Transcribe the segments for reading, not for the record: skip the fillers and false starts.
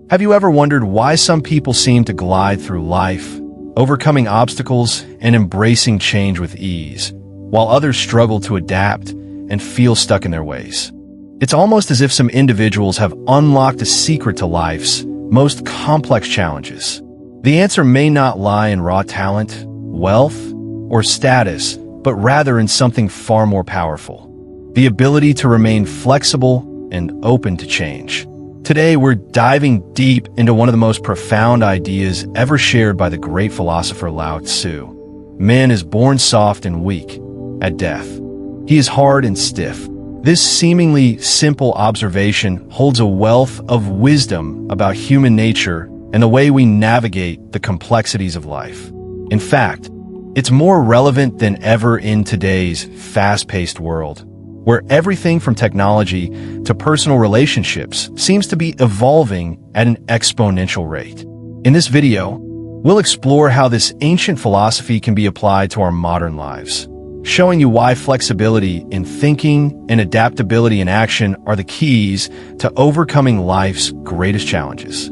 Have you ever wondered why some people seem to glide through life, overcoming obstacles and embracing change with ease, while others struggle to adapt and feel stuck in their ways? It's almost as if some individuals have unlocked a secret to life's most complex challenges. The answer may not lie in raw talent, wealth, or status, but rather in something far more powerful: the ability to remain flexible and open to change. Today, we're diving deep into one of the most profound ideas ever shared by the great philosopher Lao Tzu. Man is born soft and weak. At death, he is hard and stiff. This seemingly simple observation holds a wealth of wisdom about human nature and the way we navigate the complexities of life. In fact, it's more relevant than ever in today's fast-paced world, where everything from technology to personal relationships seems to be evolving at an exponential rate. In this video, we'll explore how this ancient philosophy can be applied to our modern lives, showing you why flexibility in thinking and adaptability in action are the keys to overcoming life's greatest challenges.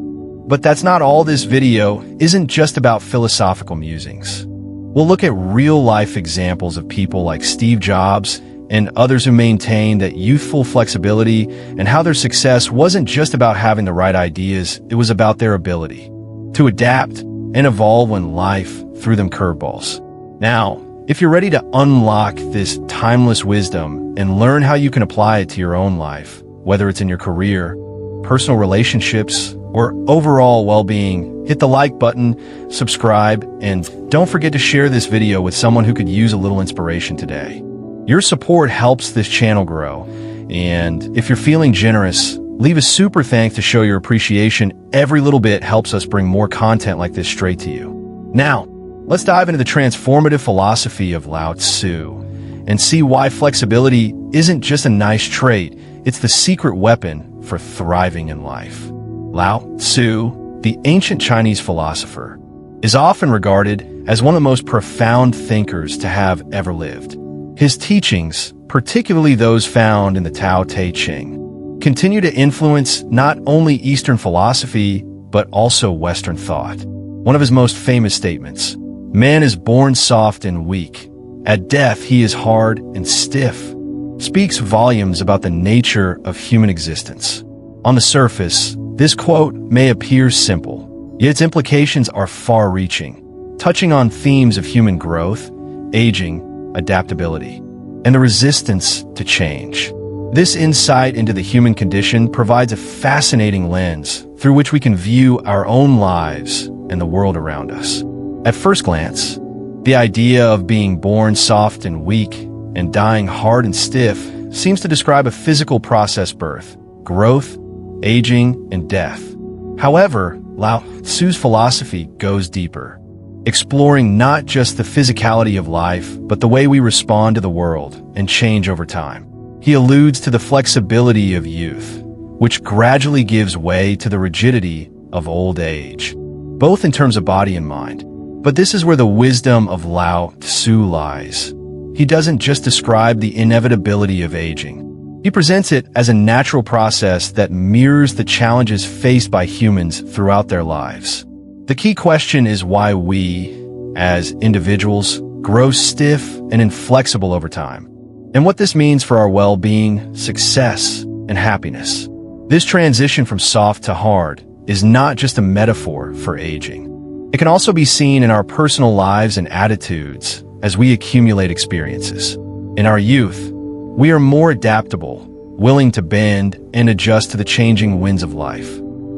But that's not all. This video isn't just about philosophical musings. We'll look at real-life examples of people like Steve Jobs and others who maintain that youthful flexibility, and how their success wasn't just about having the right ideas, it was about their ability to adapt and evolve when life threw them curveballs. Now, if you're ready to unlock this timeless wisdom and learn how you can apply it to your own life, whether it's in your career, personal relationships, or overall well-being, hit the like button, subscribe, and don't forget to share this video with someone who could use a little inspiration today. Your support helps this channel grow, and if you're feeling generous, leave a super thanks to show your appreciation. Every little bit helps us bring more content like this straight to you. Now, let's dive into the transformative philosophy of Lao Tzu and see why flexibility isn't just a nice trait, it's the secret weapon for thriving in life. Lao Tzu, the ancient Chinese philosopher, is often regarded as one of the most profound thinkers to have ever lived. His teachings, particularly those found in the Tao Te Ching, continue to influence not only Eastern philosophy, but also Western thought. One of his most famous statements, "Man is born soft and weak. At death, he is hard and stiff," speaks volumes about the nature of human existence. On the surface, this quote may appear simple, yet its implications are far-reaching, touching on themes of human growth, aging, adaptability, and the resistance to change. This insight into the human condition provides a fascinating lens through which we can view our own lives and the world around us. At first glance, the idea of being born soft and weak and dying hard and stiff seems to describe a physical process: birth, growth, aging, and death. However, Lao Tzu's philosophy goes deeper, exploring not just the physicality of life, but the way we respond to the world and change over time. He alludes to the flexibility of youth, which gradually gives way to the rigidity of old age, both in terms of body and mind. But this is where the wisdom of Lao Tzu lies. He doesn't just describe the inevitability of aging. He presents it as a natural process that mirrors the challenges faced by humans throughout their lives. The key question is why we, as individuals, grow stiff and inflexible over time, and what this means for our well-being, success, and happiness. This transition from soft to hard is not just a metaphor for aging. It can also be seen in our personal lives and attitudes as we accumulate experiences. In our youth, we are more adaptable, willing to bend and adjust to the changing winds of life.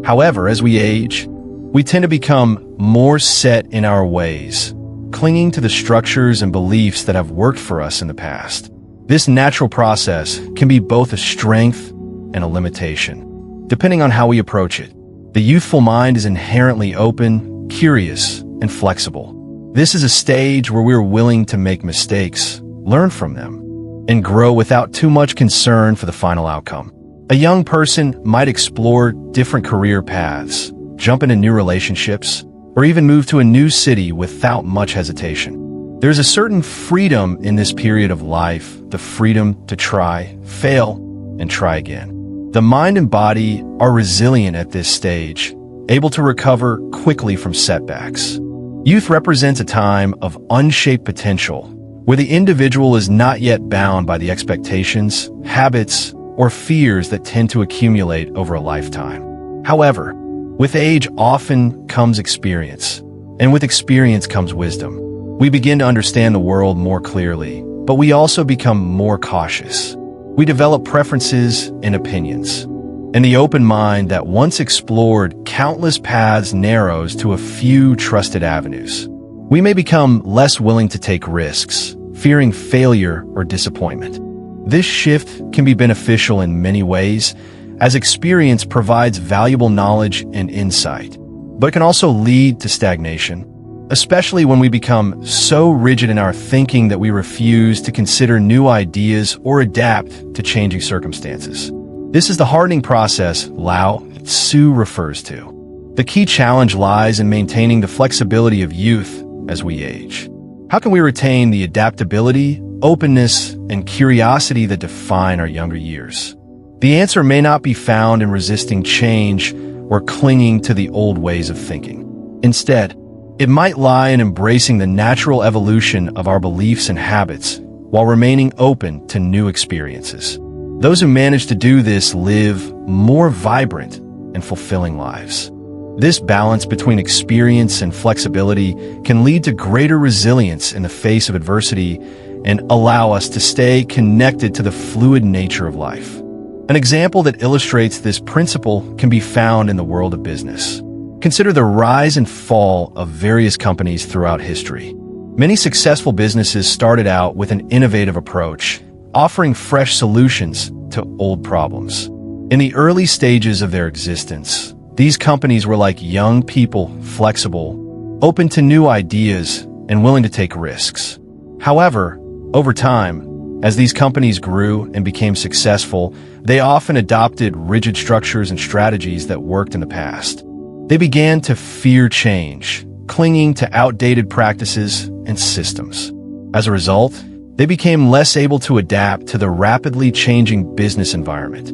However, as we age, we tend to become more set in our ways, clinging to the structures and beliefs that have worked for us in the past. This natural process can be both a strength and a limitation, depending on how we approach it. The youthful mind is inherently open, curious, and flexible. This is a stage where we're willing to make mistakes, learn from them, and grow without too much concern for the final outcome. A young person might explore different career paths, jump into new relationships, or even move to a new city without much hesitation. There's a certain freedom in this period of life, the freedom to try, fail, and try again. The mind and body are resilient at this stage, able to recover quickly from setbacks. Youth represents a time of unshaped potential, where the individual is not yet bound by the expectations, habits, or fears that tend to accumulate over a lifetime. However, with age often comes experience, and with experience comes wisdom. We begin to understand the world more clearly, but we also become more cautious. We develop preferences and opinions. And the open mind that once explored countless paths narrows to a few trusted avenues. We may become less willing to take risks, fearing failure or disappointment. This shift can be beneficial in many ways, as experience provides valuable knowledge and insight, but it can also lead to stagnation, especially when we become so rigid in our thinking that we refuse to consider new ideas or adapt to changing circumstances. This is the hardening process Lao Tzu refers to. The key challenge lies in maintaining the flexibility of youth as we age. How can we retain the adaptability, openness, and curiosity that define our younger years? The answer may not be found in resisting change or clinging to the old ways of thinking. Instead, it might lie in embracing the natural evolution of our beliefs and habits while remaining open to new experiences. Those who manage to do this live more vibrant and fulfilling lives. This balance between experience and flexibility can lead to greater resilience in the face of adversity and allow us to stay connected to the fluid nature of life. An example that illustrates this principle can be found in the world of business. Consider the rise and fall of various companies throughout history. Many successful businesses started out with an innovative approach, offering fresh solutions to old problems. In the early stages of their existence, these companies were like young people, flexible, open to new ideas, and willing to take risks. However, over time, as these companies grew and became successful, they often adopted rigid structures and strategies that worked in the past. They began to fear change, clinging to outdated practices and systems. As a result, they became less able to adapt to the rapidly changing business environment.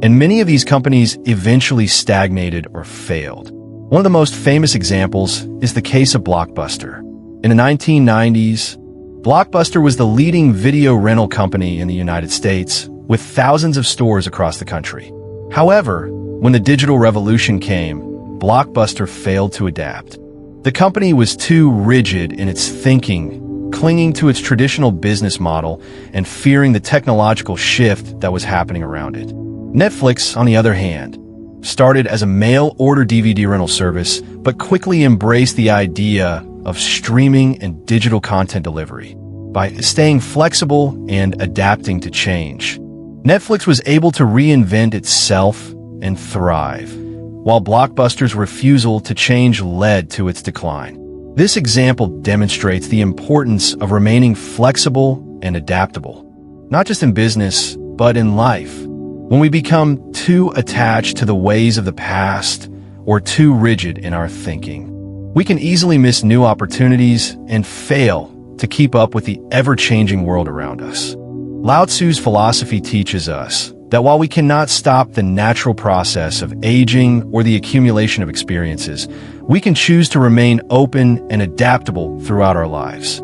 And many of these companies eventually stagnated or failed. One of the most famous examples is the case of Blockbuster. In the 1990s, Blockbuster was the leading video rental company in the United States, with thousands of stores across the country. However, when the digital revolution came, Blockbuster failed to adapt. The company was too rigid in its thinking, clinging to its traditional business model and fearing the technological shift that was happening around it. Netflix, on the other hand, started as a mail-order DVD rental service, but quickly embraced the idea of streaming and digital content delivery. By staying flexible and adapting to change, Netflix was able to reinvent itself and thrive, while Blockbuster's refusal to change led to its decline. This example demonstrates the importance of remaining flexible and adaptable, not just in business, but in life. When we become too attached to the ways of the past or too rigid in our thinking, we can easily miss new opportunities and fail to keep up with the ever-changing world around us. Lao Tzu's philosophy teaches us that while we cannot stop the natural process of aging or the accumulation of experiences, we can choose to remain open and adaptable throughout our lives.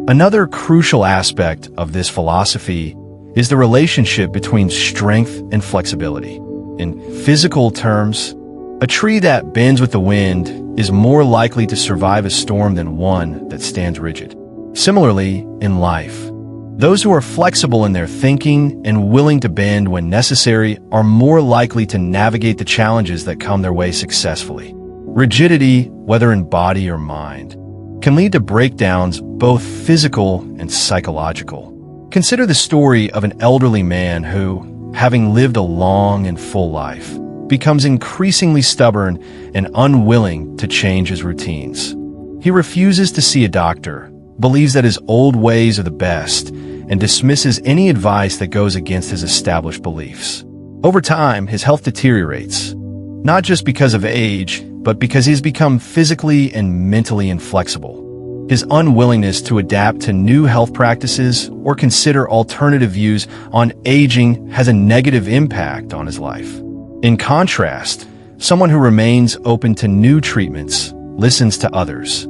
Another crucial aspect of this philosophy is the relationship between strength and flexibility. In physical terms, a tree that bends with the wind is more likely to survive a storm than one that stands rigid. Similarly, in life, those who are flexible in their thinking and willing to bend when necessary are more likely to navigate the challenges that come their way successfully. Rigidity, whether in body or mind, can lead to breakdowns both physical and psychological. Consider the story of an elderly man who, having lived a long and full life, becomes increasingly stubborn and unwilling to change his routines. He refuses to see a doctor, believes that his old ways are the best, and dismisses any advice that goes against his established beliefs. Over time, his health deteriorates, not just because of age, but because he has become physically and mentally inflexible. His unwillingness to adapt to new health practices or consider alternative views on aging has a negative impact on his life. In contrast, Someone who remains open to new treatments, listens to others,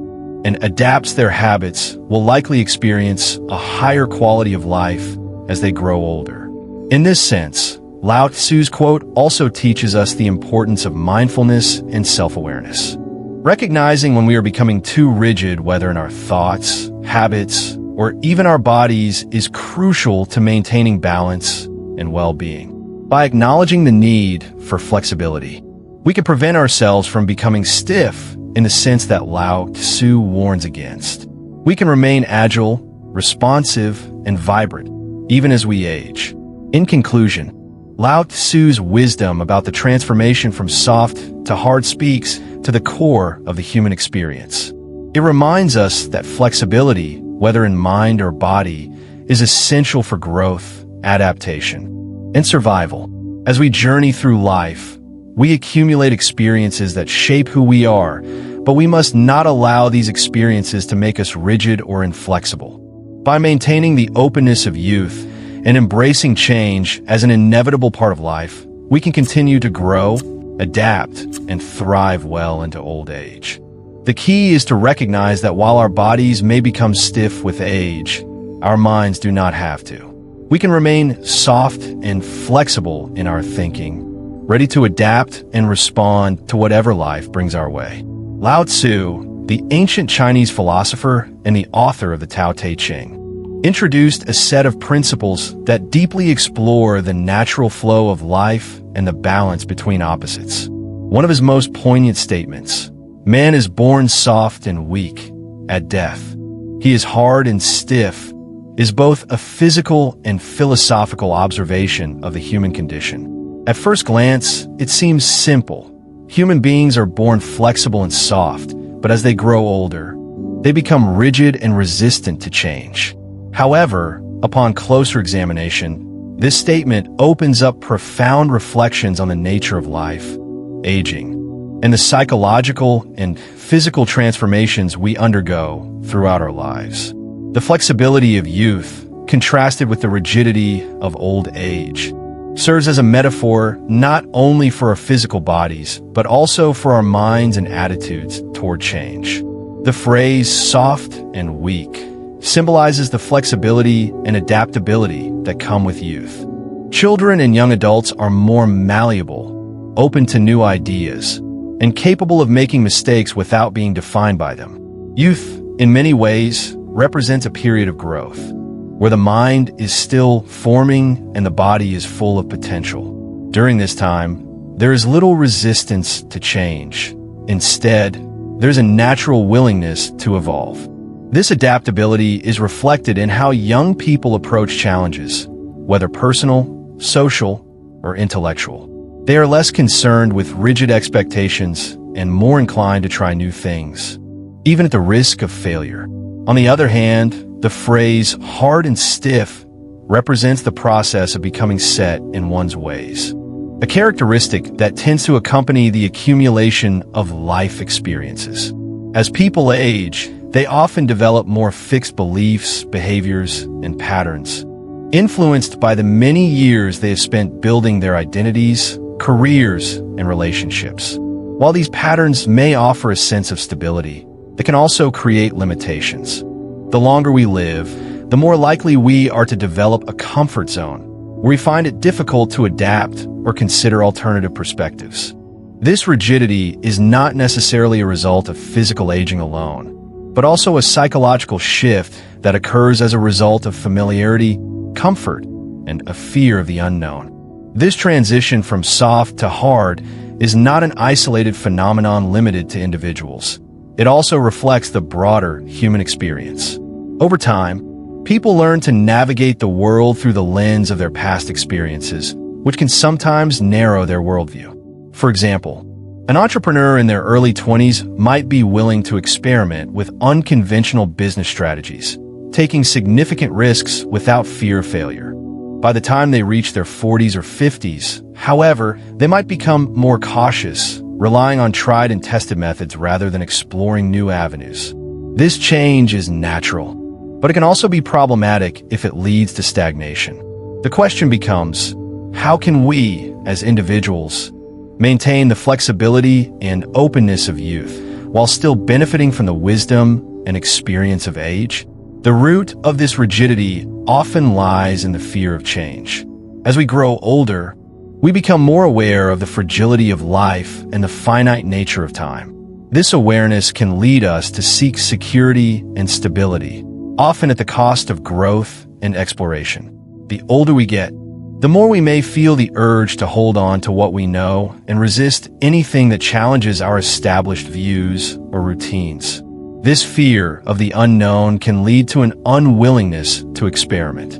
and adapts their habits will likely experience a higher quality of life as they grow older. In this sense, Lao Tzu's quote also teaches us the importance of mindfulness and self-awareness. Recognizing when we are becoming too rigid, whether in our thoughts, habits, or even our bodies, is crucial to maintaining balance and well-being. By acknowledging the need for flexibility, we can prevent ourselves from becoming stiff in the sense that Lao Tzu warns against. We can remain agile, responsive, and vibrant, even as we age. In conclusion, Lao Tzu's wisdom about the transformation from soft to hard speaks to the core of the human experience. It reminds us that flexibility, whether in mind or body, is essential for growth, adaptation, and survival. As we journey through life, we accumulate experiences that shape who we are, but we must not allow these experiences to make us rigid or inflexible. By maintaining the openness of youth and embracing change as an inevitable part of life, we can continue to grow, adapt, and thrive well into old age. The key is to recognize that while our bodies may become stiff with age, our minds do not have to. We can remain soft and flexible in our thinking, ready to adapt and respond to whatever life brings our way. Lao Tzu, the ancient Chinese philosopher and the author of the Tao Te Ching, introduced a set of principles that deeply explore the natural flow of life and the balance between opposites. One of his most poignant statements, "Man is born soft and weak. At death, he is hard and stiff," is both a physical and philosophical observation of the human condition. At first glance, it seems simple. Human beings are born flexible and soft, but as they grow older, they become rigid and resistant to change. However, upon closer examination, this statement opens up profound reflections on the nature of life, aging, and the psychological and physical transformations we undergo throughout our lives. The flexibility of youth, contrasted with the rigidity of old age, serves as a metaphor not only for our physical bodies, but also for our minds and attitudes toward change. The phrase "soft and weak" symbolizes the flexibility and adaptability that come with youth. Children and young adults are more malleable, open to new ideas, and capable of making mistakes without being defined by them. Youth, in many ways, represents a period of growth, where the mind is still forming and the body is full of potential. During this time, there is little resistance to change. Instead, there's a natural willingness to evolve. This adaptability is reflected in how young people approach challenges, whether personal, social, or intellectual. They are less concerned with rigid expectations and more inclined to try new things, even at the risk of failure. On the other hand, the phrase "hard and stiff" represents the process of becoming set in one's ways, a characteristic that tends to accompany the accumulation of life experiences. As people age, they often develop more fixed beliefs, behaviors, and patterns, influenced by the many years they have spent building their identities, careers, and relationships. While these patterns may offer a sense of stability, they can also create limitations. The longer we live, the more likely we are to develop a comfort zone, where we find it difficult to adapt or consider alternative perspectives. This rigidity is not necessarily a result of physical aging alone, but also a psychological shift that occurs as a result of familiarity, comfort, and a fear of the unknown. This transition from soft to hard is not an isolated phenomenon limited to individuals. It also reflects the broader human experience. Over time, people learn to navigate the world through the lens of their past experiences, which can sometimes narrow their worldview. For example, an entrepreneur in their early 20s might be willing to experiment with unconventional business strategies, taking significant risks without fear of failure. By the time they reach their 40s or 50s, however, they might become more cautious, relying on tried and tested methods rather than exploring new avenues. This change is natural, but it can also be problematic if it leads to stagnation. The question becomes, how can we, as individuals, maintain the flexibility and openness of youth, while still benefiting from the wisdom and experience of age? The root of this rigidity often lies in the fear of change. As we grow older, we become more aware of the fragility of life and the finite nature of time. This awareness can lead us to seek security and stability, often at the cost of growth and exploration. The older we get, the more we may feel the urge to hold on to what we know and resist anything that challenges our established views or routines. This fear of the unknown can lead to an unwillingness to experiment,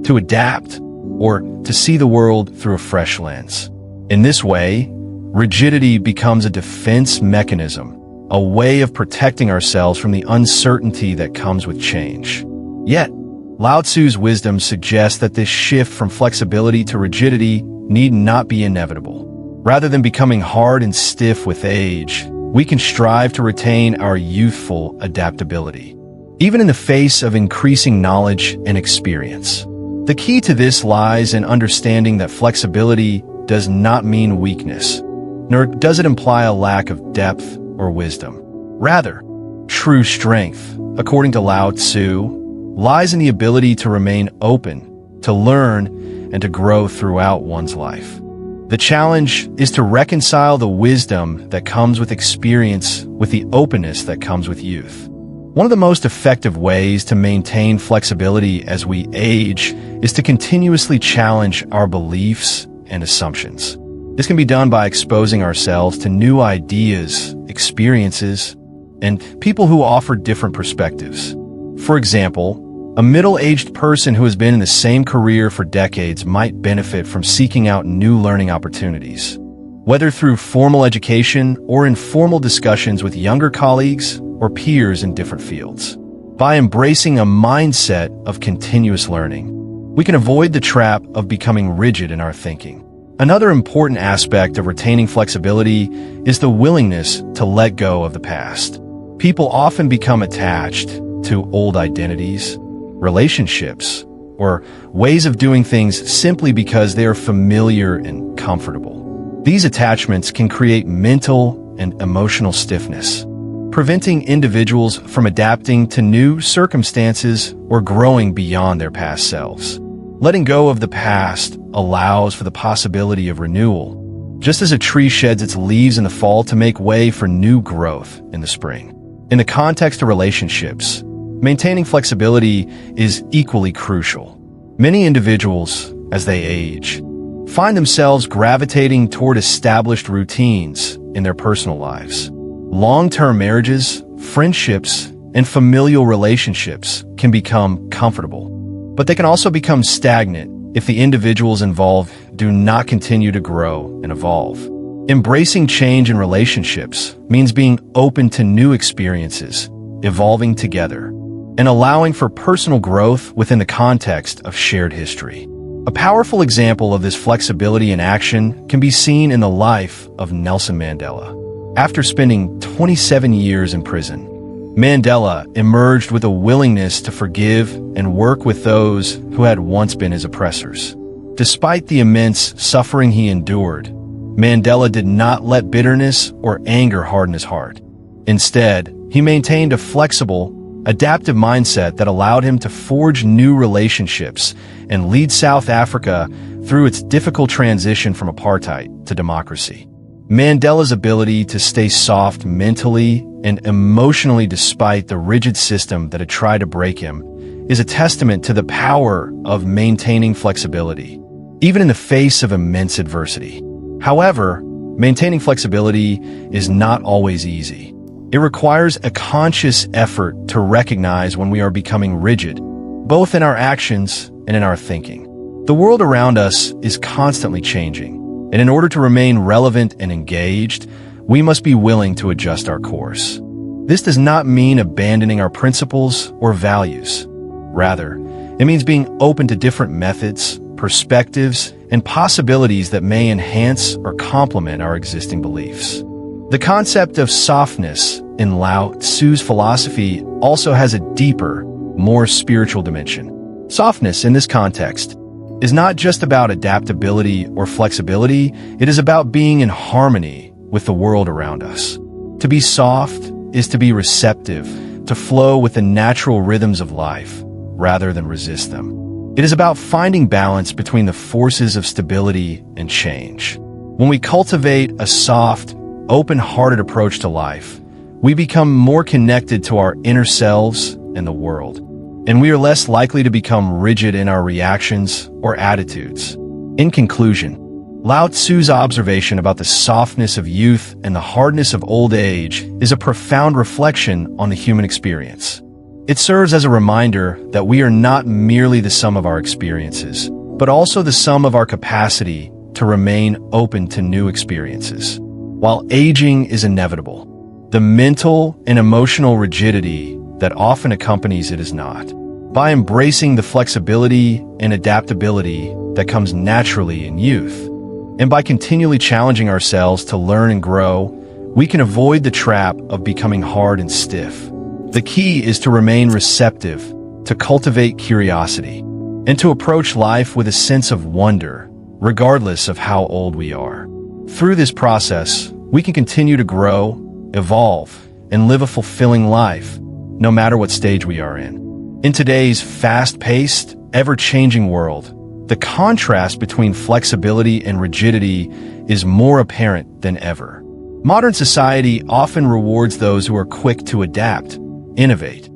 to adapt, or to see the world through a fresh lens. In this way, rigidity becomes a defense mechanism, a way of protecting ourselves from the uncertainty that comes with change. Yet, Lao Tzu's wisdom suggests that this shift from flexibility to rigidity need not be inevitable. Rather than becoming hard and stiff with age, we can strive to retain our youthful adaptability, even in the face of increasing knowledge and experience. The key to this lies in understanding that flexibility does not mean weakness, nor does it imply a lack of depth or wisdom. Rather, true strength, according to Lao Tzu, lies in the ability to remain open, to learn, and to grow throughout one's life. The challenge is to reconcile the wisdom that comes with experience with the openness that comes with youth. One of the most effective ways to maintain flexibility as we age is to continuously challenge our beliefs and assumptions. This can be done by exposing ourselves to new ideas, experiences, and people who offer different perspectives. For example, a middle-aged person who has been in the same career for decades might benefit from seeking out new learning opportunities, whether through formal education or informal discussions with younger colleagues or peers in different fields. By embracing a mindset of continuous learning, we can avoid the trap of becoming rigid in our thinking. Another important aspect of retaining flexibility is the willingness to let go of the past. People often become attached to old identities, relationships, or ways of doing things simply because they are familiar and comfortable. These attachments can create mental and emotional stiffness, preventing individuals from adapting to new circumstances or growing beyond their past selves. Letting go of the past allows for the possibility of renewal, just as a tree sheds its leaves in the fall to make way for new growth in the spring. In the context of relationships, maintaining flexibility is equally crucial. Many individuals, as they age, find themselves gravitating toward established routines in their personal lives. Long-term marriages, friendships, and familial relationships can become comfortable, but they can also become stagnant if the individuals involved do not continue to grow and evolve. Embracing change in relationships means being open to new experiences, evolving together, and allowing for personal growth within the context of shared history. A powerful example of this flexibility in action can be seen in the life of Nelson Mandela. After spending 27 years in prison, Mandela emerged with a willingness to forgive and work with those who had once been his oppressors. Despite the immense suffering he endured, Mandela did not let bitterness or anger harden his heart. Instead, he maintained a flexible, adaptive mindset that allowed him to forge new relationships and lead South Africa through its difficult transition from apartheid to democracy. Mandela's ability to stay soft mentally and emotionally despite the rigid system that had tried to break him is a testament to the power of maintaining flexibility, even in the face of immense adversity. However, maintaining flexibility is not always easy. It requires a conscious effort to recognize when we are becoming rigid, both in our actions and in our thinking. The world around us is constantly changing, and in order to remain relevant and engaged, we must be willing to adjust our course. This does not mean abandoning our principles or values. Rather, it means being open to different methods, perspectives, and possibilities that may enhance or complement our existing beliefs. The concept of softness in Lao Tzu's philosophy also has a deeper, more spiritual dimension. Softness, in this context, is not just about adaptability or flexibility, it is about being in harmony with the world around us. To be soft is to be receptive, to flow with the natural rhythms of life, rather than resist them. It is about finding balance between the forces of stability and change. When we cultivate a soft, open-hearted approach to life, we become more connected to our inner selves and the world, and we are less likely to become rigid in our reactions or attitudes. In conclusion, Lao Tzu's observation about the softness of youth and the hardness of old age is a profound reflection on the human experience. It serves as a reminder that we are not merely the sum of our experiences, but also the sum of our capacity to remain open to new experiences. While aging is inevitable, the mental and emotional rigidity that often accompanies it is not. By embracing the flexibility and adaptability that comes naturally in youth, and by continually challenging ourselves to learn and grow, we can avoid the trap of becoming hard and stiff. The key is to remain receptive, to cultivate curiosity, and to approach life with a sense of wonder, regardless of how old we are. Through this process, we can continue to grow, evolve, and live a fulfilling life, no matter what stage we are in. In today's fast-paced, ever-changing world, the contrast between flexibility and rigidity is more apparent than ever. Modern society often rewards those who are quick to adapt, innovate,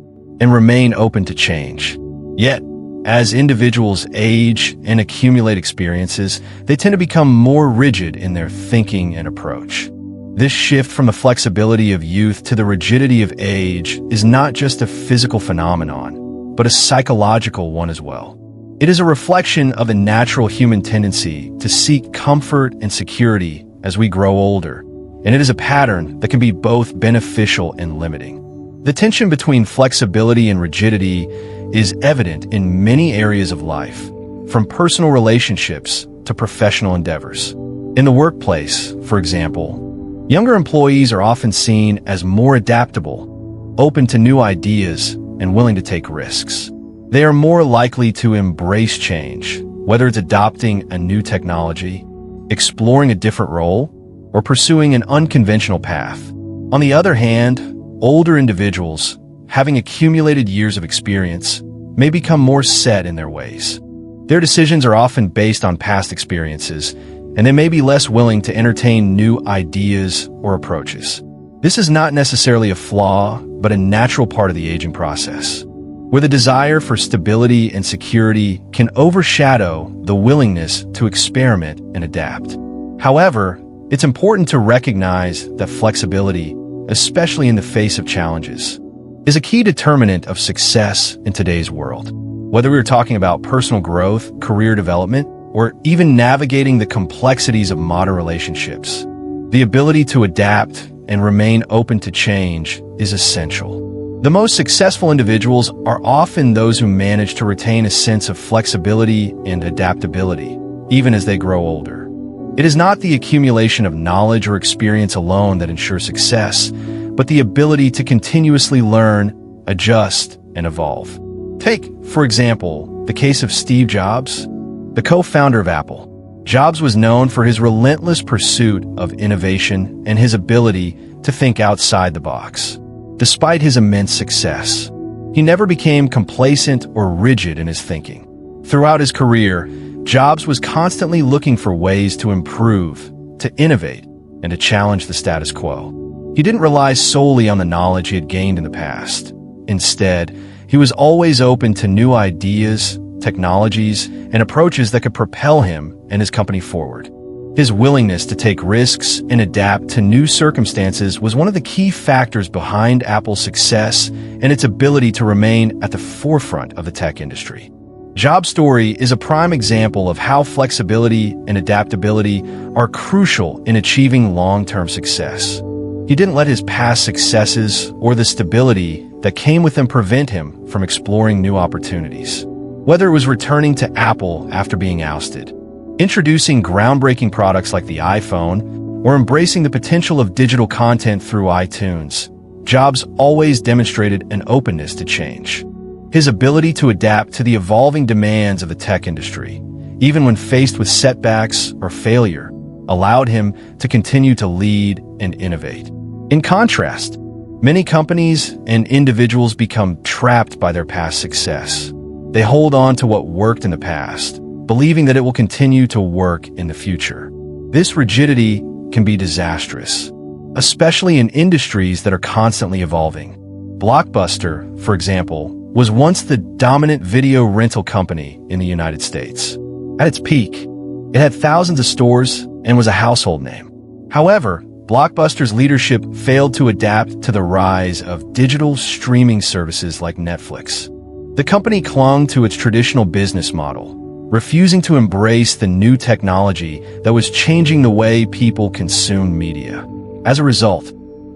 and remain open to change. Yet, as individuals age and accumulate experiences, they tend to become more rigid in their thinking and approach. This shift from the flexibility of youth to the rigidity of age is not just a physical phenomenon, but a psychological one as well. It is a reflection of the natural human tendency to seek comfort and security as we grow older, and it is a pattern that can be both beneficial and limiting. The tension between flexibility and rigidity is evident in many areas of life, from personal relationships to professional endeavors. In the workplace, for example, younger employees are often seen as more adaptable, open to new ideas, and willing to take risks. They are more likely to embrace change, whether it's adopting a new technology, exploring a different role, or pursuing an unconventional path. On the other hand, older individuals, having accumulated years of experience, may become more set in their ways. Their decisions are often based on past experiences, and they may be less willing to entertain new ideas or approaches. This is not necessarily a flaw, but a natural part of the aging process, where the desire for stability and security can overshadow the willingness to experiment and adapt. However, it's important to recognize that flexibility, especially in the face of challenges, is a key determinant of success in today's world. Whether we're talking about personal growth, career development, or even navigating the complexities of modern relationships, the ability to adapt and remain open to change is essential. The most successful individuals are often those who manage to retain a sense of flexibility and adaptability, even as they grow older. It is not the accumulation of knowledge or experience alone that ensures success, but the ability to continuously learn, adjust, and evolve. Take, for example, the case of Steve Jobs, the co-founder of Apple. Jobs was known for his relentless pursuit of innovation and his ability to think outside the box. Despite his immense success, he never became complacent or rigid in his thinking. Throughout his career, Jobs was constantly looking for ways to improve, to innovate, and to challenge the status quo. He didn't rely solely on the knowledge he had gained in the past. Instead, he was always open to new ideas, technologies, and approaches that could propel him and his company forward. His willingness to take risks and adapt to new circumstances was one of the key factors behind Apple's success and its ability to remain at the forefront of the tech industry. Jobs' story is a prime example of how flexibility and adaptability are crucial in achieving long-term success. He didn't let his past successes or the stability that came with them prevent him from exploring new opportunities. Whether it was returning to Apple after being ousted, introducing groundbreaking products like the iPhone, or embracing the potential of digital content through iTunes, Jobs always demonstrated an openness to change. His ability to adapt to the evolving demands of the tech industry, even when faced with setbacks or failure, allowed him to continue to lead and innovate. In contrast, many companies and individuals become trapped by their past success. They hold on to what worked in the past, believing that it will continue to work in the future. This rigidity can be disastrous, especially in industries that are constantly evolving. Blockbuster, for example, was once the dominant video rental company in the United States. At its peak, it had thousands of stores and was a household name. However, Blockbuster's leadership failed to adapt to the rise of digital streaming services like Netflix. The company clung to its traditional business model, refusing to embrace the new technology that was changing the way people consumed media. As a result,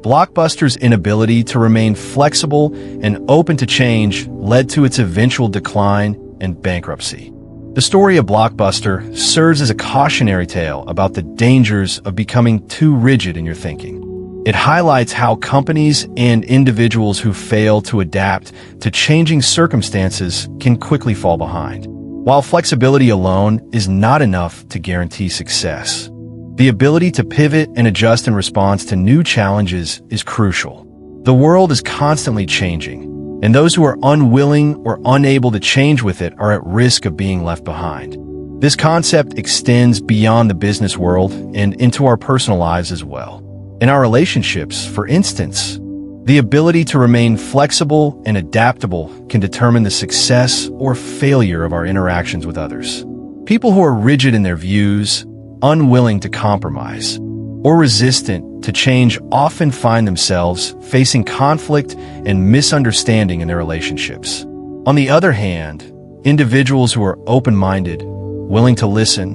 Blockbuster's inability to remain flexible and open to change led to its eventual decline and bankruptcy. The story of Blockbuster serves as a cautionary tale about the dangers of becoming too rigid in your thinking. It highlights how companies and individuals who fail to adapt to changing circumstances can quickly fall behind. While flexibility alone is not enough to guarantee success, the ability to pivot and adjust in response to new challenges is crucial. The world is constantly changing, and those who are unwilling or unable to change with it are at risk of being left behind. This concept extends beyond the business world and into our personal lives as well. In our relationships, for instance, the ability to remain flexible and adaptable can determine the success or failure of our interactions with others. People who are rigid in their views, unwilling to compromise, or resistant to change often find themselves facing conflict and misunderstanding in their relationships. On the other hand, individuals who are open-minded, willing to listen,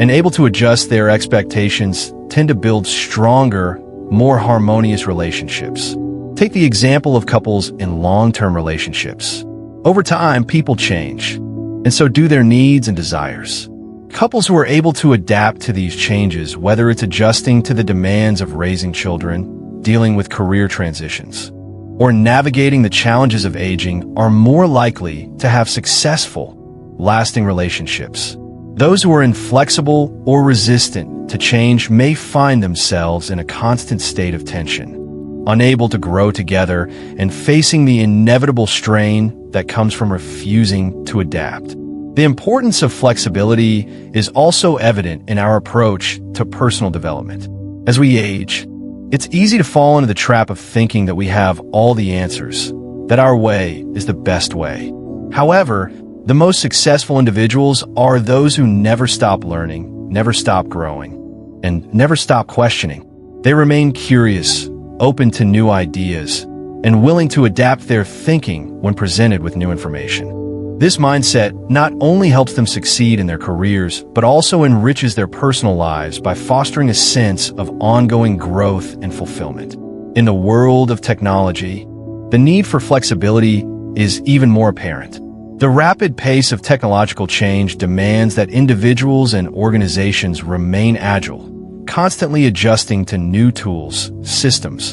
and able to adjust their expectations tend to build stronger, more harmonious relationships. Take the example of couples in long-term relationships. Over time, people change, and so do their needs and desires. Couples who are able to adapt to these changes, whether it's adjusting to the demands of raising children, dealing with career transitions, or navigating the challenges of aging, are more likely to have successful, lasting relationships. Those who are inflexible or resistant to change may find themselves in a constant state of tension, unable to grow together and facing the inevitable strain that comes from refusing to adapt. The importance of flexibility is also evident in our approach to personal development. As we age, it's easy to fall into the trap of thinking that we have all the answers, that our way is the best way. However, the most successful individuals are those who never stop learning, never stop growing, and never stop questioning. They remain curious, open to new ideas, and willing to adapt their thinking when presented with new information. This mindset not only helps them succeed in their careers, but also enriches their personal lives by fostering a sense of ongoing growth and fulfillment. In the world of technology, the need for flexibility is even more apparent. The rapid pace of technological change demands that individuals and organizations remain agile, constantly adjusting to new tools, systems,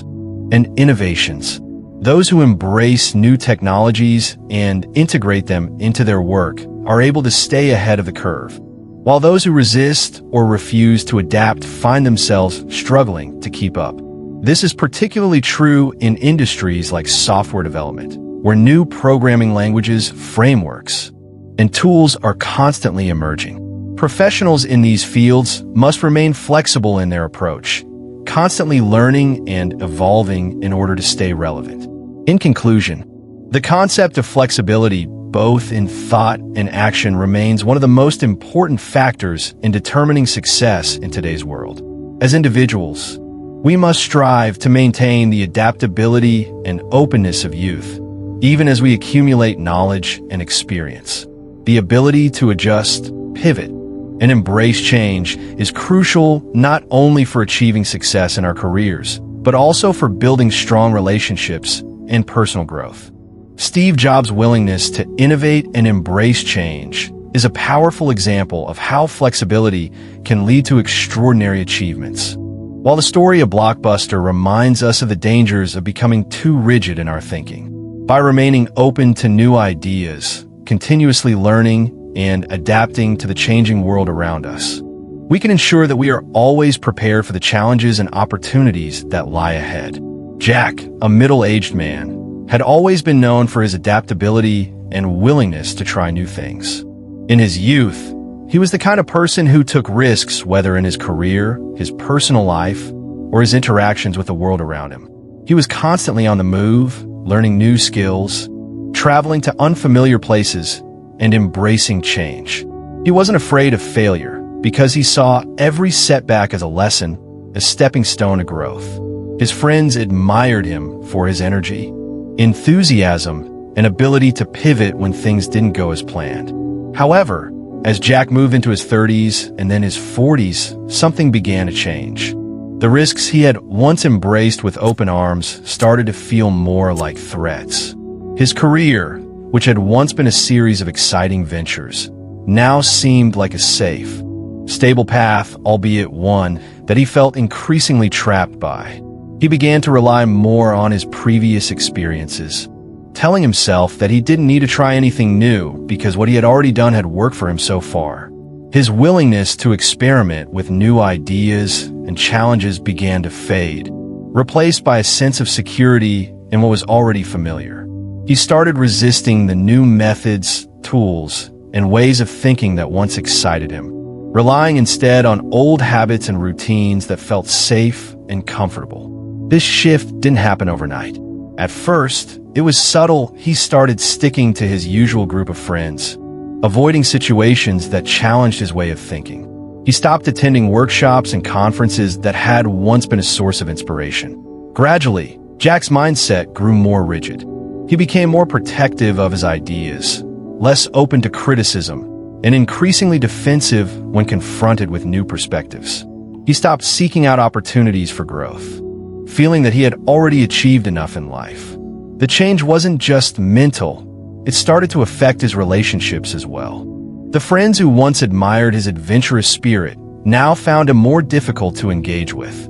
and innovations. Those who embrace new technologies and integrate them into their work are able to stay ahead of the curve, while those who resist or refuse to adapt find themselves struggling to keep up. This is particularly true in industries like software development, where new programming languages, frameworks, and tools are constantly emerging. Professionals in these fields must remain flexible in their approach, constantly learning and evolving in order to stay relevant. In conclusion, the concept of flexibility, both in thought and action, remains one of the most important factors in determining success in today's world. As individuals, we must strive to maintain the adaptability and openness of youth, even as we accumulate knowledge and experience. The ability to adjust, pivot, and embrace change is crucial not only for achieving success in our careers, but also for building strong relationships and personal growth. Steve Jobs' willingness to innovate and embrace change is a powerful example of how flexibility can lead to extraordinary achievements. While the story of Blockbuster reminds us of the dangers of becoming too rigid in our thinking, by remaining open to new ideas, continuously learning, and adapting to the changing world around us, we can ensure that we are always prepared for the challenges and opportunities that lie ahead. Jack, a middle-aged man, had always been known for his adaptability and willingness to try new things. In his youth, he was the kind of person who took risks, whether in his career, his personal life, or his interactions with the world around him. He was constantly on the move, learning new skills, traveling to unfamiliar places, and embracing change. He wasn't afraid of failure because he saw every setback as a lesson, a stepping stone to growth. His friends admired him for his energy, enthusiasm, and ability to pivot when things didn't go as planned. However, as Jack moved into his 30s and then his 40s, something began to change. The risks he had once embraced with open arms started to feel more like threats. His career, which had once been a series of exciting ventures, now seemed like a safe, stable path, albeit one that he felt increasingly trapped by. He began to rely more on his previous experiences, telling himself that he didn't need to try anything new because what he had already done had worked for him so far. His willingness to experiment with new ideas and challenges began to fade, replaced by a sense of security in what was already familiar. He started resisting the new methods, tools, and ways of thinking that once excited him, relying instead on old habits and routines that felt safe and comfortable. This shift didn't happen overnight. At first, it was subtle. He started sticking to his usual group of friends, avoiding situations that challenged his way of thinking. He stopped attending workshops and conferences that had once been a source of inspiration. Gradually, Jack's mindset grew more rigid. He became more protective of his ideas, less open to criticism, and increasingly defensive when confronted with new perspectives. He stopped seeking out opportunities for growth, feeling that he had already achieved enough in life. The change wasn't just mental, it started to affect his relationships as well. The friends who once admired his adventurous spirit now found him more difficult to engage with,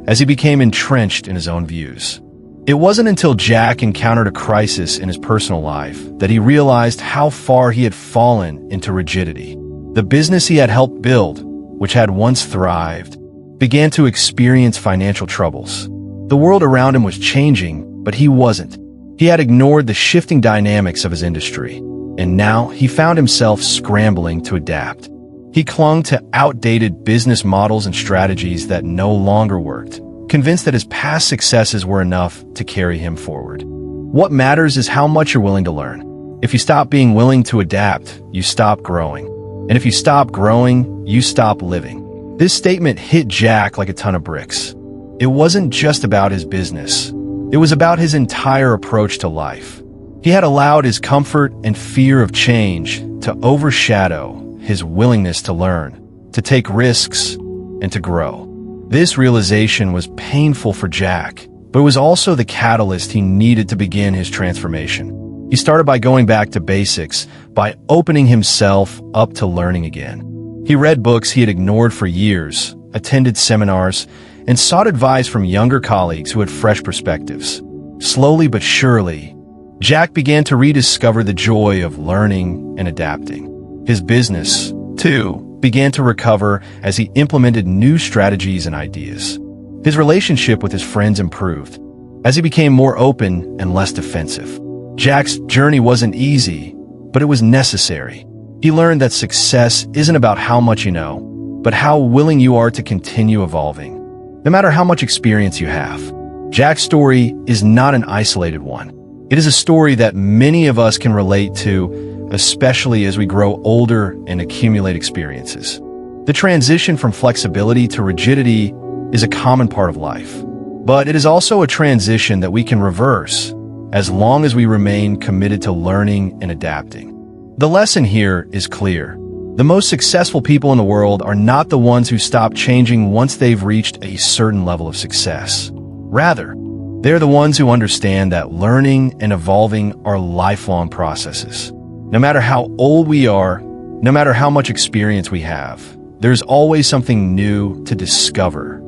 as he became entrenched in his own views. It wasn't until Jack encountered a crisis in his personal life that he realized how far he had fallen into rigidity. The business he had helped build, which had once thrived, began to experience financial troubles. The world around him was changing, but he wasn't. He had ignored the shifting dynamics of his industry, and now he found himself scrambling to adapt. He clung to outdated business models and strategies that no longer worked, convinced that his past successes were enough to carry him forward. What matters is how much you're willing to learn. If you stop being willing to adapt, you stop growing. And if you stop growing, you stop living. This statement hit Jack like a ton of bricks. It wasn't just about his business. It was about his entire approach to life. He had allowed his comfort and fear of change to overshadow his willingness to learn, to take risks, and to grow. This realization was painful for Jack, but it was also the catalyst he needed to begin his transformation. He started by going back to basics, by opening himself up to learning again. He read books he had ignored for years, attended seminars, and sought advice from younger colleagues who had fresh perspectives. Slowly but surely, Jack began to rediscover the joy of learning and adapting. His business, too, began to recover as he implemented new strategies and ideas. His relationship with his friends improved as he became more open and less defensive. Jack's journey wasn't easy, but it was necessary. He learned that success isn't about how much you know, but how willing you are to continue evolving, no matter how much experience you have. Jack's story is not an isolated one. It is a story that many of us can relate to, especially as we grow older and accumulate experiences. The transition from flexibility to rigidity is a common part of life, but it is also a transition that we can reverse as long as we remain committed to learning and adapting. The lesson here is clear. The most successful people in the world are not the ones who stop changing once they've reached a certain level of success. Rather, they're the ones who understand that learning and evolving are lifelong processes. No matter how old we are, no matter how much experience we have, there's always something new to discover,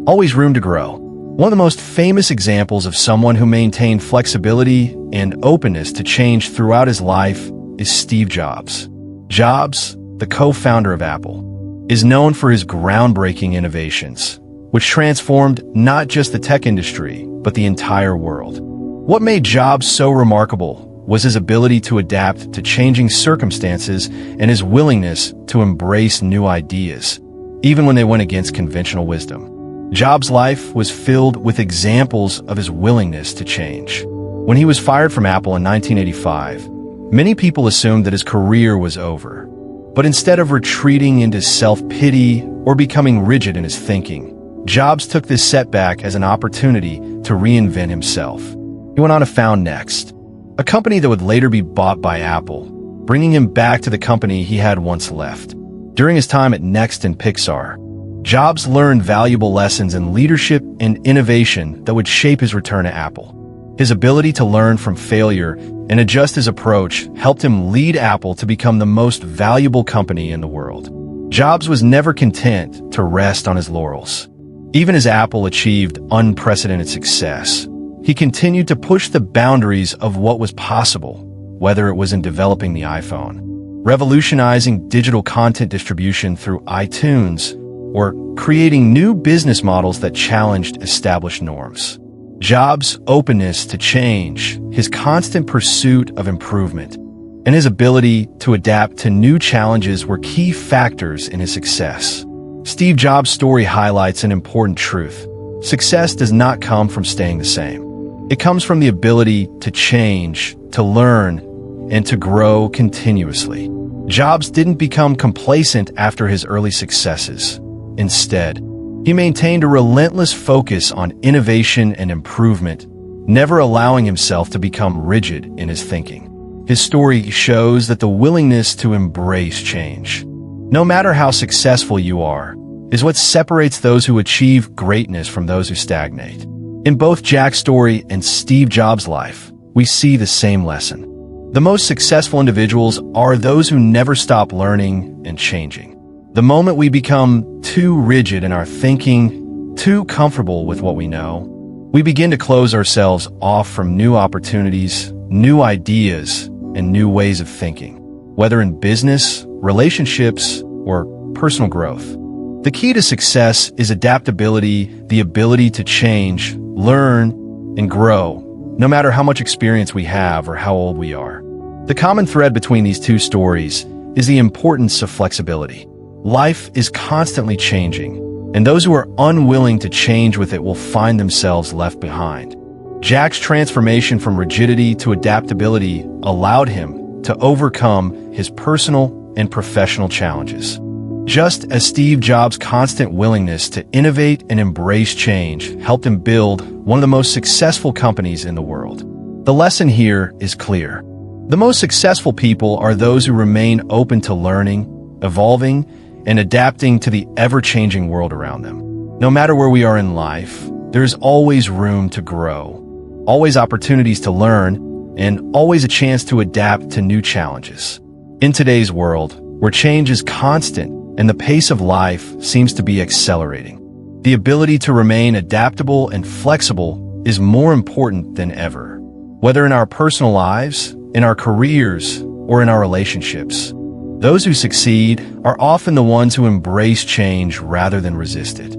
always room to grow. One of the most famous examples of someone who maintained flexibility and openness to change throughout his life is Steve Jobs. Jobs, the co-founder of Apple, is known for his groundbreaking innovations, which transformed not just the tech industry, but the entire world. What made Jobs so remarkable was his ability to adapt to changing circumstances and his willingness to embrace new ideas, even when they went against conventional wisdom. Jobs' life was filled with examples of his willingness to change. When he was fired from Apple in 1985, many people assumed that his career was over. But instead of retreating into self-pity or becoming rigid in his thinking, Jobs took this setback as an opportunity to reinvent himself. He went on to found Next, a company that would later be bought by Apple, bringing him back to the company he had once left. During his time at Next and Pixar, Jobs learned valuable lessons in leadership and innovation that would shape his return to Apple. His ability to learn from failure and adjust his approach helped him lead Apple to become the most valuable company in the world. Jobs was never content to rest on his laurels. Even as Apple achieved unprecedented success, he continued to push the boundaries of what was possible, whether it was in developing the iPhone, revolutionizing digital content distribution through iTunes, or creating new business models that challenged established norms. Jobs' openness to change, his constant pursuit of improvement, and his ability to adapt to new challenges were key factors in his success. Steve Jobs' story highlights an important truth. Success does not come from staying the same. It comes from the ability to change, to learn, and to grow continuously. Jobs didn't become complacent after his early successes. Instead, he maintained a relentless focus on innovation and improvement, never allowing himself to become rigid in his thinking. His story shows that the willingness to embrace change, no matter how successful you are, is what separates those who achieve greatness from those who stagnate. In both Jack's story and Steve Jobs' life, we see the same lesson. The most successful individuals are those who never stop learning and changing. The moment we become too rigid in our thinking, too comfortable with what we know, we begin to close ourselves off from new opportunities, new ideas, and new ways of thinking, whether in business, relationships, or personal growth. The key to success is adaptability, the ability to change, learn, and grow, no matter how much experience we have or how old we are. The common thread between these two stories is the importance of flexibility. Life is constantly changing, and those who are unwilling to change with it will find themselves left behind. Jack's transformation from rigidity to adaptability allowed him to overcome his personal and professional challenges. Just as Steve Jobs' constant willingness to innovate and embrace change helped him build one of the most successful companies in the world. The lesson here is clear. The most successful people are those who remain open to learning, evolving, and adapting to the ever-changing world around them. No matter where we are in life, there's always room to grow, always opportunities to learn, and always a chance to adapt to new challenges. In today's world, where change is constant and the pace of life seems to be accelerating, the ability to remain adaptable and flexible is more important than ever. Whether in our personal lives, in our careers, or in our relationships, those who succeed are often the ones who embrace change rather than resist it.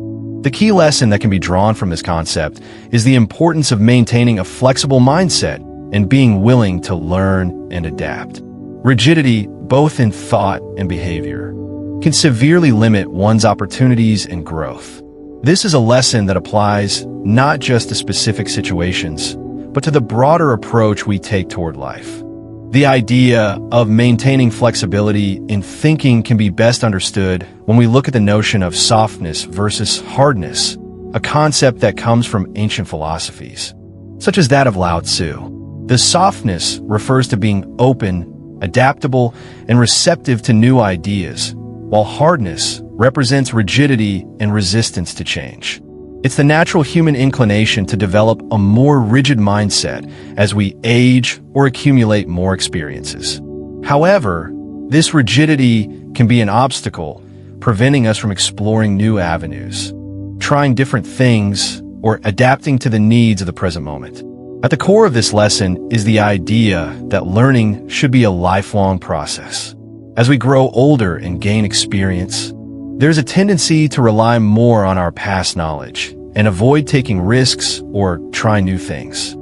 The key lesson that can be drawn from this concept is the importance of maintaining a flexible mindset and being willing to learn and adapt. Rigidity, both in thought and behavior, can severely limit one's opportunities and growth. This is a lesson that applies not just to specific situations, but to the broader approach we take toward life. The idea of maintaining flexibility in thinking can be best understood when we look at the notion of softness versus hardness, a concept that comes from ancient philosophies, such as that of Lao Tzu. The softness refers to being open, adaptable, and receptive to new ideas, while hardness represents rigidity and resistance to change. It's the natural human inclination to develop a more rigid mindset as we age or accumulate more experiences. However, this rigidity can be an obstacle, preventing us from exploring new avenues, trying different things, or adapting to the needs of the present moment. At the core of this lesson is the idea that learning should be a lifelong process. As we grow older and gain experience, there's a tendency to rely more on our past knowledge and avoid taking risks or try new things.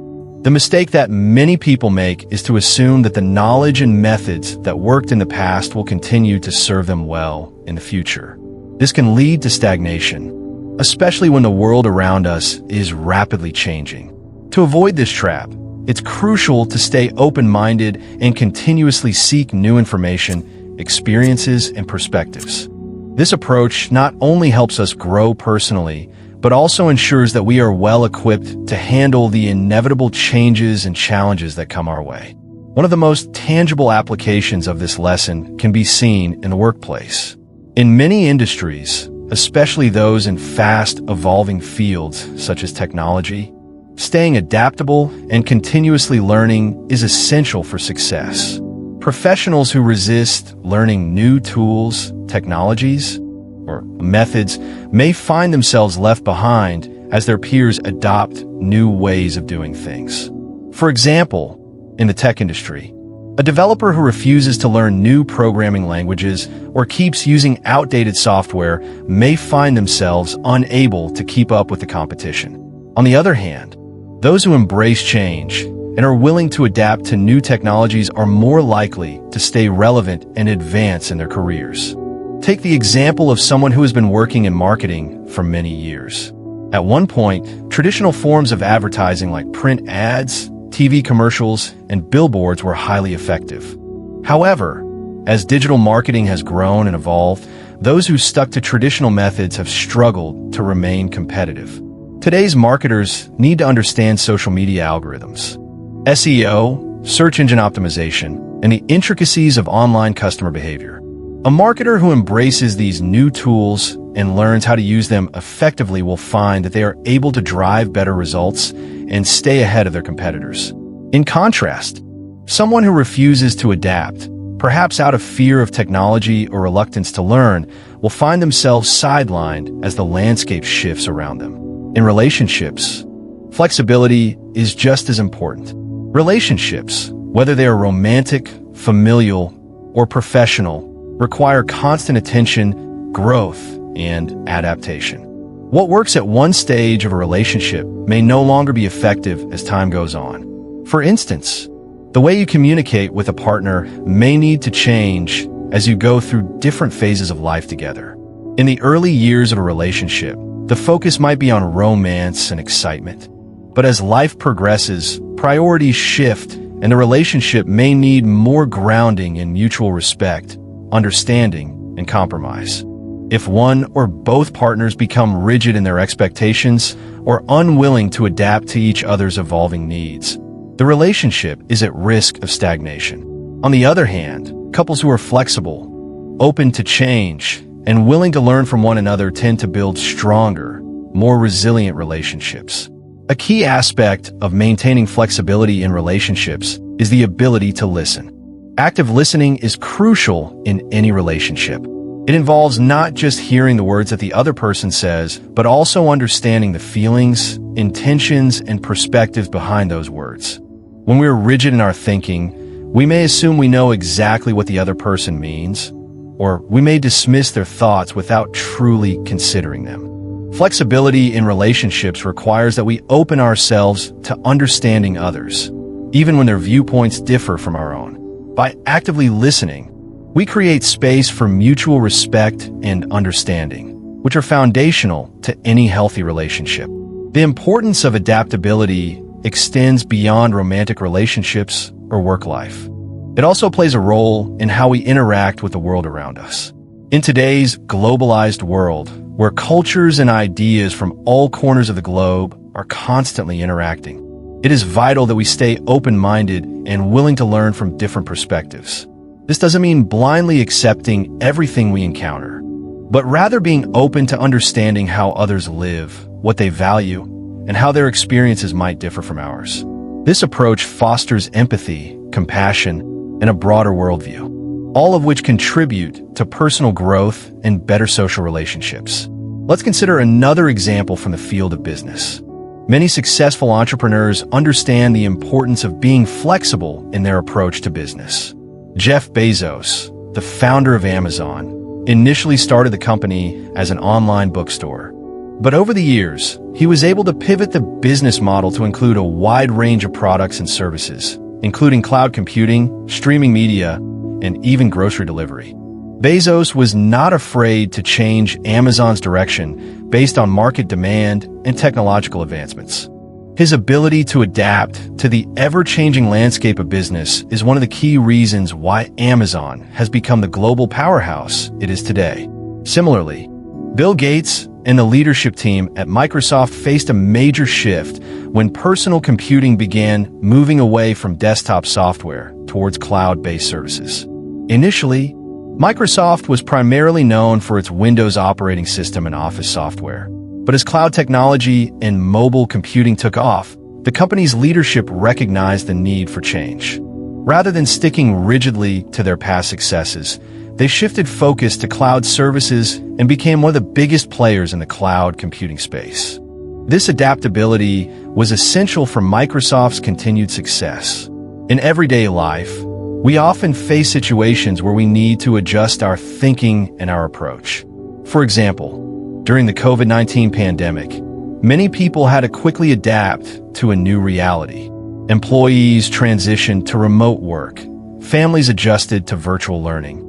The mistake that many people make is to assume that the knowledge and methods that worked in the past will continue to serve them well in the future. This can lead to stagnation, especially when the world around us is rapidly changing. To avoid this trap, it's crucial to stay open-minded and continuously seek new information, experiences, and perspectives. This approach not only helps us grow personally, but also ensures that we are well-equipped to handle the inevitable changes and challenges that come our way. One of the most tangible applications of this lesson can be seen in the workplace. In many industries, especially those in fast-evolving fields such as technology, staying adaptable and continuously learning is essential for success. Professionals who resist learning new tools, technologies, or methods may find themselves left behind as their peers adopt new ways of doing things. For example, in the tech industry, a developer who refuses to learn new programming languages or keeps using outdated software may find themselves unable to keep up with the competition. On the other hand, those who embrace change and are willing to adapt to new technologies are more likely to stay relevant and advance in their careers. Take the example of someone who has been working in marketing for many years. At one point, traditional forms of advertising like print ads, TV commercials, and billboards were highly effective. However, as digital marketing has grown and evolved, those who stuck to traditional methods have struggled to remain competitive. Today's marketers need to understand social media algorithms, SEO, search engine optimization, and the intricacies of online customer behavior. A marketer who embraces these new tools and learns how to use them effectively will find that they are able to drive better results and stay ahead of their competitors. In contrast, someone who refuses to adapt, perhaps out of fear of technology or reluctance to learn, will find themselves sidelined as the landscape shifts around them. In relationships, flexibility is just as important. Relationships, whether they are romantic, familial, or professional, require constant attention, growth, and adaptation. What works at one stage of a relationship may no longer be effective as time goes on. For instance, the way you communicate with a partner may need to change as you go through different phases of life together. In the early years of a relationship, the focus might be on romance and excitement. But as life progresses, priorities shift, and the relationship may need more grounding in mutual respect, understanding, and compromise. If one or both partners become rigid in their expectations or unwilling to adapt to each other's evolving needs, the relationship is at risk of stagnation. On the other hand, couples who are flexible, open to change, and willing to learn from one another tend to build stronger, more resilient relationships. A key aspect of maintaining flexibility in relationships is the ability to listen. Active listening is crucial in any relationship. It involves not just hearing the words that the other person says, but also understanding the feelings, intentions, and perspectives behind those words. When we're rigid in our thinking, we may assume we know exactly what the other person means, or we may dismiss their thoughts without truly considering them. Flexibility in relationships requires that we open ourselves to understanding others, even when their viewpoints differ from our own. By actively listening, we create space for mutual respect and understanding, which are foundational to any healthy relationship. The importance of adaptability extends beyond romantic relationships or work life. It also plays a role in how we interact with the world around us. In today's globalized world, where cultures and ideas from all corners of the globe are constantly interacting, it is vital that we stay open-minded and willing to learn from different perspectives. This doesn't mean blindly accepting everything we encounter, but rather being open to understanding how others live, what they value, and how their experiences might differ from ours. This approach fosters empathy, compassion, and a broader worldview, all of which contribute to personal growth and better social relationships. Let's consider another example from the field of business. Many successful entrepreneurs understand the importance of being flexible in their approach to business. Jeff Bezos, the founder of Amazon, initially started the company as an online bookstore. But over the years, he was able to pivot the business model to include a wide range of products and services, including cloud computing, streaming media, and even grocery delivery. Bezos was not afraid to change Amazon's direction based on market demand and technological advancements. His ability to adapt to the ever-changing landscape of business is one of the key reasons why Amazon has become the global powerhouse it is today. Similarly, Bill Gates and the leadership team at Microsoft faced a major shift when personal computing began moving away from desktop software towards cloud-based services. Initially, Microsoft was primarily known for its Windows operating system and Office software. But as cloud technology and mobile computing took off, the company's leadership recognized the need for change. Rather than sticking rigidly to their past successes, they shifted focus to cloud services and became one of the biggest players in the cloud computing space. This adaptability was essential for Microsoft's continued success. In everyday life, we often face situations where we need to adjust our thinking and our approach. For example, during the COVID-19 pandemic, many people had to quickly adapt to a new reality. Employees transitioned to remote work, families adjusted to virtual learning,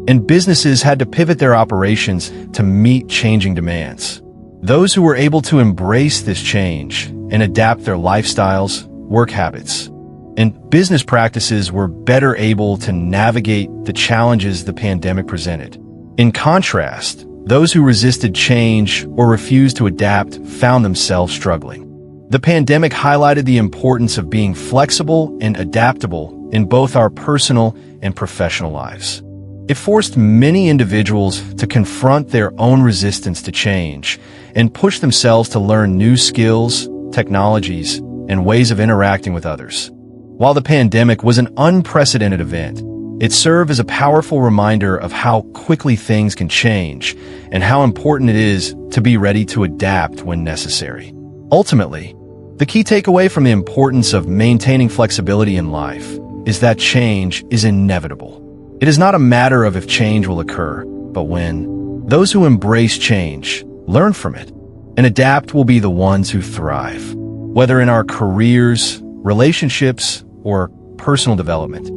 and businesses had to pivot their operations to meet changing demands. Those who were able to embrace this change and adapt their lifestyles, work habits, and business practices were better able to navigate the challenges the pandemic presented. In contrast, those who resisted change or refused to adapt found themselves struggling. The pandemic highlighted the importance of being flexible and adaptable in both our personal and professional lives. It forced many individuals to confront their own resistance to change and push themselves to learn new skills, technologies, and ways of interacting with others. While the pandemic was an unprecedented event, it served as a powerful reminder of how quickly things can change and how important it is to be ready to adapt when necessary. Ultimately, the key takeaway from the importance of maintaining flexibility in life is that change is inevitable. It is not a matter of if change will occur, but when. Those who embrace change, learn from it, and adapt will be the ones who thrive. Whether in our careers, relationships, or personal development,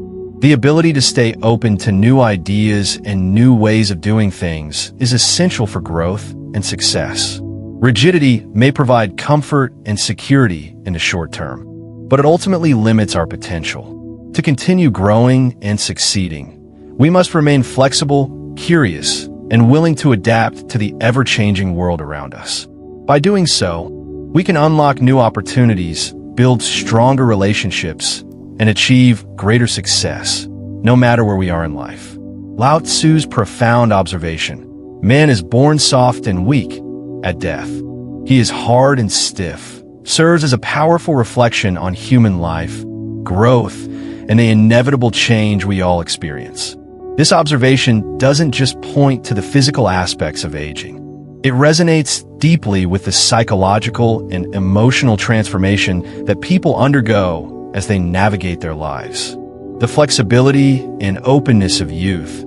the ability to stay open to new ideas and new ways of doing things is essential for growth and success. Rigidity may provide comfort and security in the short term, but it ultimately limits our potential. To continue growing and succeeding, we must remain flexible, curious, and willing to adapt to the ever-changing world around us. By doing so, we can unlock new opportunities, build stronger relationships, and achieve greater success, no matter where we are in life. Lao Tzu's profound observation: man is born soft and weak at death. He is hard and stiff, serves as a powerful reflection on human life, growth, and the inevitable change we all experience. This observation doesn't just point to the physical aspects of aging. It resonates deeply with the psychological and emotional transformation that people undergo as they navigate their lives. The flexibility and openness of youth,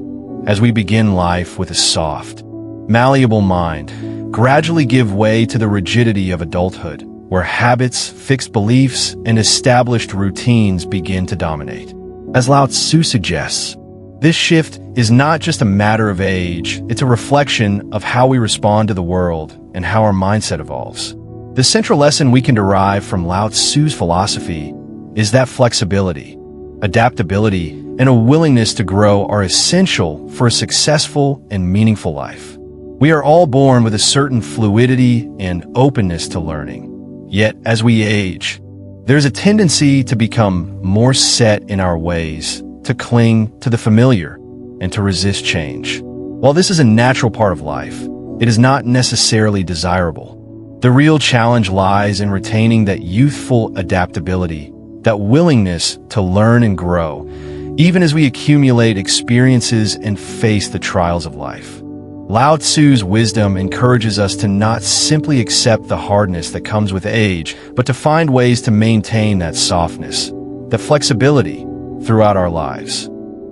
as we begin life with a soft, malleable mind, gradually give way to the rigidity of adulthood, where habits, fixed beliefs, and established routines begin to dominate. As Lao Tzu suggests, this shift is not just a matter of age, it's a reflection of how we respond to the world and how our mindset evolves. The central lesson we can derive from Lao Tzu's philosophy is that flexibility, adaptability, and a willingness to grow are essential for a successful and meaningful life. We are all born with a certain fluidity and openness to learning. Yet, as we age, there's a tendency to become more set in our ways, to cling to the familiar, and to resist change. While this is a natural part of life, it is not necessarily desirable. The real challenge lies in retaining that youthful adaptability, that willingness to learn and grow, even as we accumulate experiences and face the trials of life. Lao Tzu's wisdom encourages us to not simply accept the hardness that comes with age, but to find ways to maintain that softness, that flexibility throughout our lives.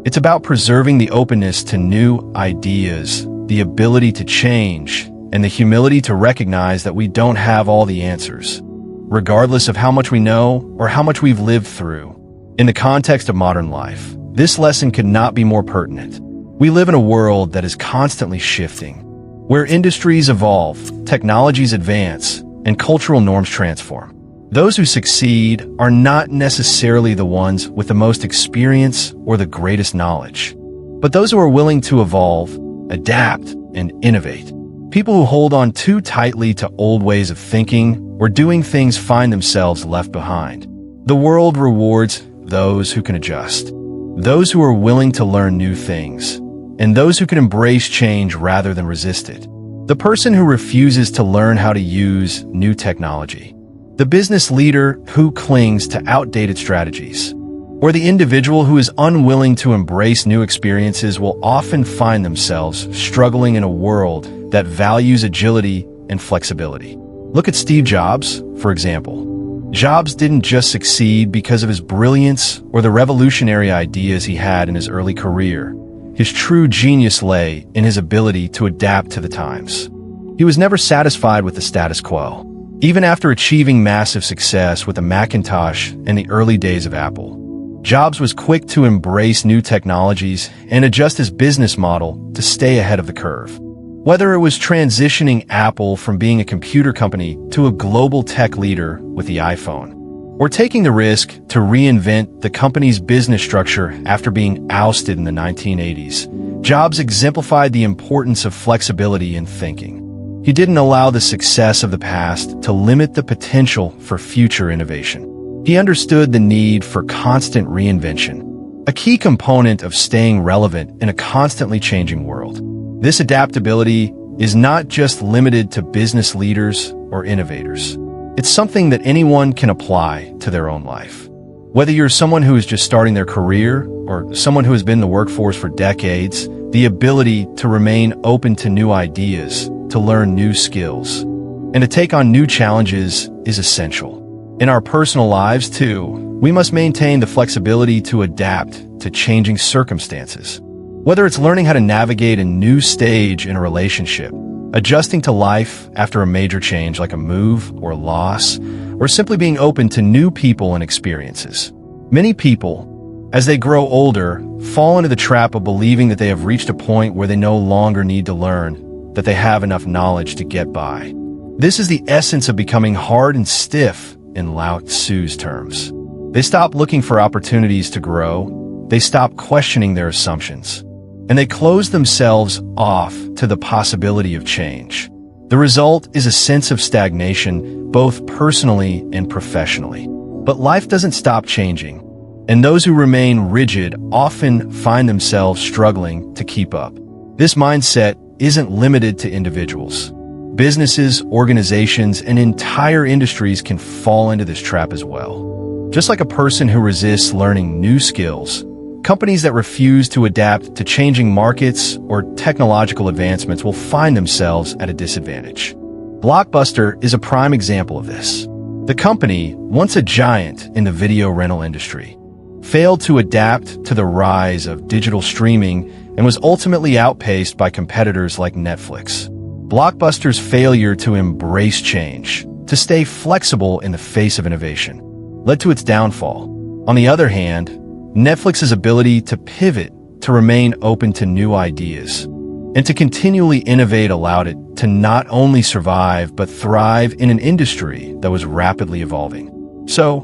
It's about preserving the openness to new ideas, the ability to change, and the humility to recognize that we don't have all the answers, regardless of how much we know or how much we've lived through. In the context of modern life, this lesson could not be more pertinent. We live in a world that is constantly shifting, where industries evolve, technologies advance, and cultural norms transform. Those who succeed are not necessarily the ones with the most experience or the greatest knowledge, but those who are willing to evolve, adapt, and innovate. People who hold on too tightly to old ways of thinking or doing things find themselves left behind. The world rewards those who can adjust, those who are willing to learn new things, and those who can embrace change rather than resist it. The person who refuses to learn how to use new technology, the business leader who clings to outdated strategies, or the individual who is unwilling to embrace new experiences will often find themselves struggling in a world that values agility and flexibility. Look at Steve Jobs, for example. Jobs didn't just succeed because of his brilliance or the revolutionary ideas he had in his early career. His true genius lay in his ability to adapt to the times. He was never satisfied with the status quo. Even after achieving massive success with the Macintosh and the early days of Apple, Jobs was quick to embrace new technologies and adjust his business model to stay ahead of the curve. Whether it was transitioning Apple from being a computer company to a global tech leader with the iPhone, or taking the risk to reinvent the company's business structure after being ousted in the 1980s, Jobs exemplified the importance of flexibility in thinking. He didn't allow the success of the past to limit the potential for future innovation. He understood the need for constant reinvention, a key component of staying relevant in a constantly changing world. This adaptability is not just limited to business leaders or innovators. It's something that anyone can apply to their own life. Whether you're someone who is just starting their career or someone who has been in the workforce for decades, the ability to remain open to new ideas, to learn new skills, and to take on new challenges is essential. In our personal lives, too, we must maintain the flexibility to adapt to changing circumstances. Whether it's learning how to navigate a new stage in a relationship, adjusting to life after a major change like a move or loss, or simply being open to new people and experiences. Many people, as they grow older, fall into the trap of believing that they have reached a point where they no longer need to learn, that they have enough knowledge to get by. This is the essence of becoming hard and stiff in Lao Tzu's terms. They stop looking for opportunities to grow, they stop questioning their assumptions, and they close themselves off to the possibility of change. The result is a sense of stagnation, both personally and professionally. But life doesn't stop changing, and those who remain rigid often find themselves struggling to keep up. This mindset isn't limited to individuals. Businesses, organizations, and entire industries can fall into this trap as well. Just like a person who resists learning new skills, companies that refuse to adapt to changing markets or technological advancements will find themselves at a disadvantage. Blockbuster is a prime example of this. The company, once a giant in the video rental industry, failed to adapt to the rise of digital streaming and was ultimately outpaced by competitors like Netflix. Blockbuster's failure to embrace change, to stay flexible in the face of innovation, led to its downfall. On the other hand, Netflix's ability to pivot, to remain open to new ideas, and to continually innovate allowed it to not only survive but thrive in an industry that was rapidly evolving. So,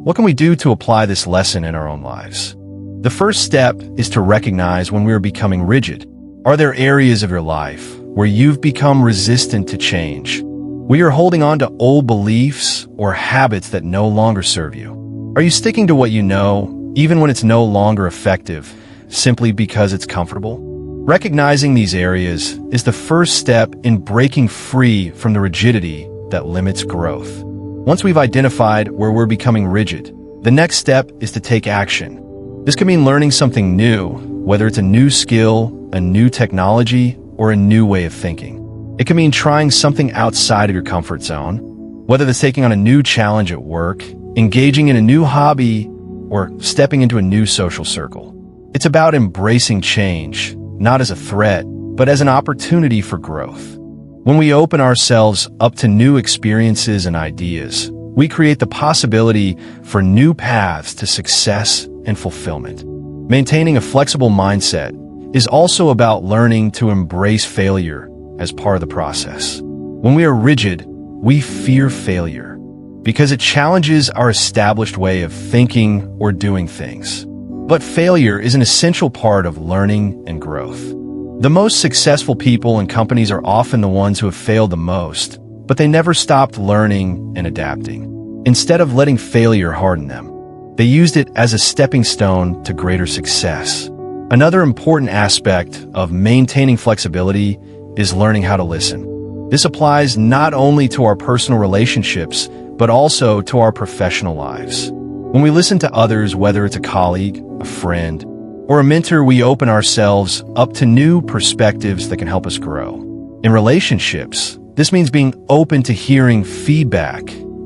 what can we do to apply this lesson in our own lives? The first step is to recognize when we are becoming rigid. Are there areas of your life where you've become resistant to change, where you're holding on to old beliefs or habits that no longer serve you? Are you sticking to what you know, even when it's no longer effective, simply because it's comfortable? Recognizing these areas is the first step in breaking free from the rigidity that limits growth. Once we've identified where we're becoming rigid, the next step is to take action. This can mean learning something new, whether it's a new skill, a new technology, or a new way of thinking. It can mean trying something outside of your comfort zone, whether it's taking on a new challenge at work, engaging in a new hobby, or stepping into a new social circle. It's about embracing change, not as a threat, but as an opportunity for growth. When we open ourselves up to new experiences and ideas, we create the possibility for new paths to success and fulfillment. Maintaining a flexible mindset is also about learning to embrace failure as part of the process. When we are rigid, we fear failure because it challenges our established way of thinking or doing things. But failure is an essential part of learning and growth. The most successful people and companies are often the ones who have failed the most, but they never stopped learning and adapting. Instead of letting failure harden them, they used it as a stepping stone to greater success. Another important aspect of maintaining flexibility is learning how to listen. This applies not only to our personal relationships, but also to our professional lives. When we listen to others, whether it's a colleague, a friend, or a mentor, we open ourselves up to new perspectives that can help us grow. In relationships, this means being open to hearing feedback,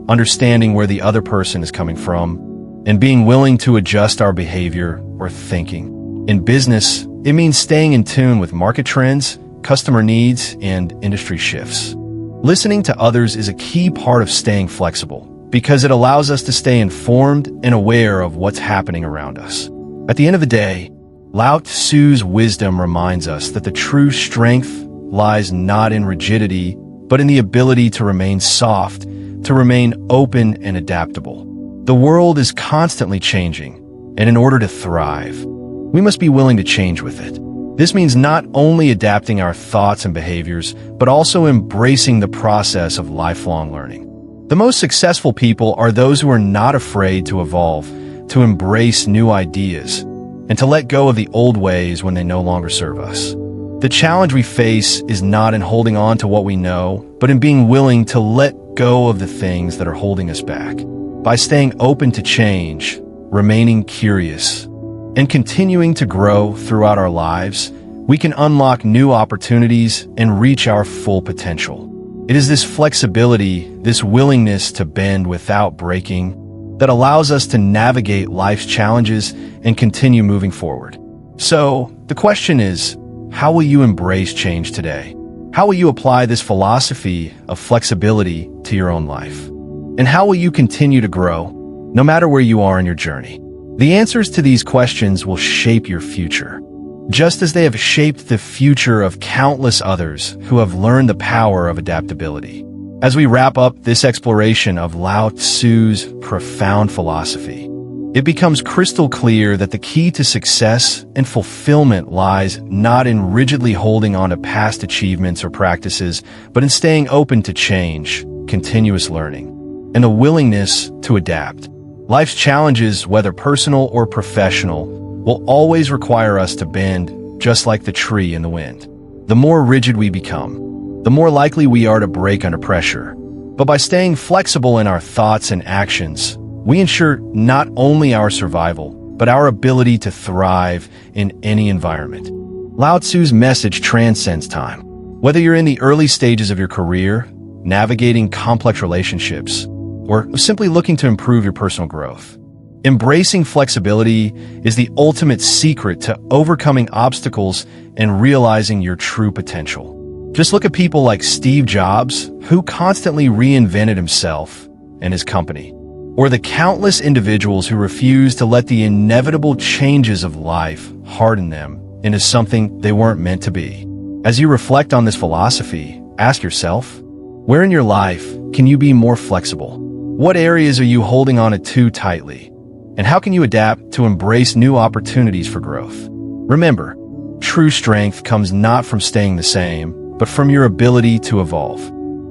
understanding where the other person is coming from, and being willing to adjust our behavior or thinking. In business, it means staying in tune with market trends, customer needs, and industry shifts. Listening to others is a key part of staying flexible because it allows us to stay informed and aware of what's happening around us. At the end of the day, Lao Tzu's wisdom reminds us that the true strength lies not in rigidity, but in the ability to remain soft, to remain open and adaptable. The world is constantly changing, and in order to thrive, we must be willing to change with it. This means not only adapting our thoughts and behaviors, but also embracing the process of lifelong learning. The most successful people are those who are not afraid to evolve, to embrace new ideas, and to let go of the old ways when they no longer serve us. The challenge we face is not in holding on to what we know, but in being willing to let go of the things that are holding us back. By staying open to change, remaining curious, and continuing to grow throughout our lives, we can unlock new opportunities and reach our full potential. It is this flexibility, this willingness to bend without breaking, that allows us to navigate life's challenges and continue moving forward. So, the question is, how will you embrace change today? How will you apply this philosophy of flexibility to your own life? And how will you continue to grow, no matter where you are in your journey? The answers to these questions will shape your future, just as they have shaped the future of countless others who have learned the power of adaptability. As we wrap up this exploration of Lao Tzu's profound philosophy, it becomes crystal clear that the key to success and fulfillment lies not in rigidly holding on to past achievements or practices, but in staying open to change, continuous learning, and a willingness to adapt. Life's challenges, whether personal or professional, will always require us to bend, just like the tree in the wind. The more rigid we become, the more likely we are to break under pressure. But by staying flexible in our thoughts and actions, we ensure not only our survival, but our ability to thrive in any environment. Lao Tzu's message transcends time. Whether you're in the early stages of your career, navigating complex relationships, or simply looking to improve your personal growth, embracing flexibility is the ultimate secret to overcoming obstacles and realizing your true potential. Just look at people like Steve Jobs, who constantly reinvented himself and his company, or the countless individuals who refused to let the inevitable changes of life harden them into something they weren't meant to be. As you reflect on this philosophy, ask yourself, where in your life can you be more flexible? What areas are you holding on to too tightly? And how can you adapt to embrace new opportunities for growth? Remember, true strength comes not from staying the same, but from your ability to evolve.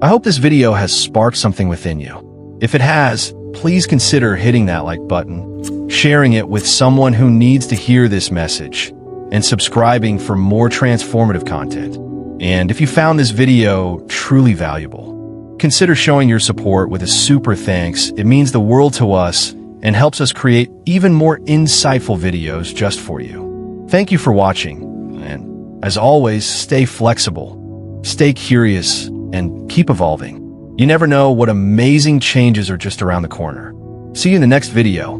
I hope this video has sparked something within you. If it has, please consider hitting that like button, sharing it with someone who needs to hear this message, and subscribing for more transformative content. And if you found this video truly valuable, consider showing your support with a super thanks. It means the world to us and helps us create even more insightful videos just for you. Thank you for watching, and as always, stay flexible, stay curious, and keep evolving. You never know what amazing changes are just around the corner. See you in the next video.